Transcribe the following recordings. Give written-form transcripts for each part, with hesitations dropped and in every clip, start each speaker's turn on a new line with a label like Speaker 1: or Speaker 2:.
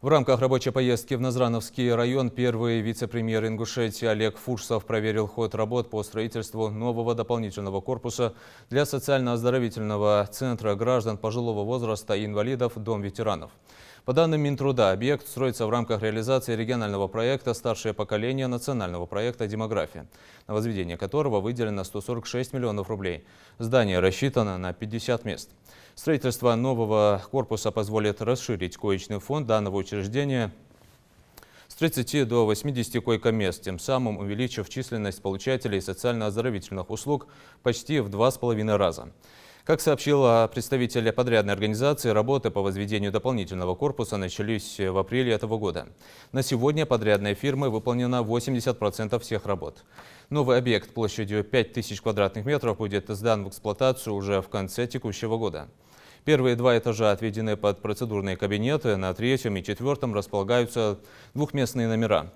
Speaker 1: В рамках рабочей поездки в Назрановский район первый вице-премьер Ингушетии Олег Фурсов проверил ход работ по строительству нового дополнительного корпуса для социально-оздоровительного центра граждан пожилого возраста и инвалидов «Дом ветеранов». По данным Минтруда, объект строится в рамках реализации регионального проекта «Старшее поколение» национального проекта «Демография», на возведение которого выделено 146 миллионов рублей. Здание рассчитано на 50 мест. Строительство нового корпуса позволит расширить коечный фонд данного учреждения с 30 до 80 койко-мест, тем самым увеличив численность получателей социально-оздоровительных услуг почти в 2,5 раза. Как сообщила представитель подрядной организации, работы по возведению дополнительного корпуса начались в апреле этого года. На сегодня подрядной фирмой выполнено 80% всех работ. Новый объект площадью 5000 квадратных метров будет сдан в эксплуатацию уже в конце текущего года. Первые два этажа отведены под процедурные кабинеты, на третьем и четвертом располагаются двухместные номера.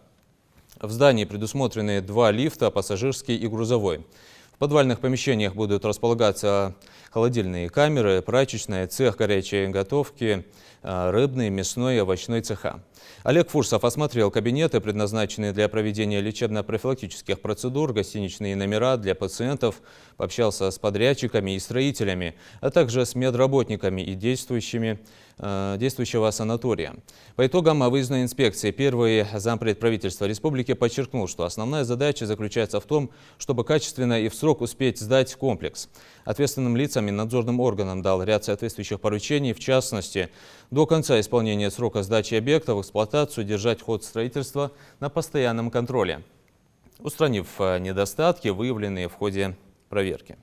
Speaker 1: В здании предусмотрены 2 лифта, пассажирский и грузовой. В подвальных помещениях будут располагаться холодильные камеры, прачечная, цех горячей готовки, рыбный, мясной и овощной цеха. Олег Фурсов осмотрел кабинеты, предназначенные для проведения лечебно-профилактических процедур, гостиничные номера для пациентов, пообщался с подрядчиками и строителями, а также с медработниками и действующего санатория. По итогам выездной инспекции первый зампред правительства республики подчеркнул, что основная задача заключается в том, чтобы качественно и в срок успеть сдать комплекс. Ответственным лицам и надзорным органам дал ряд соответствующих поручений, в частности, до конца исполнения срока сдачи объекта в эксплуатацию держать ход строительства на постоянном контроле, устранив недостатки, выявленные в ходе проверки.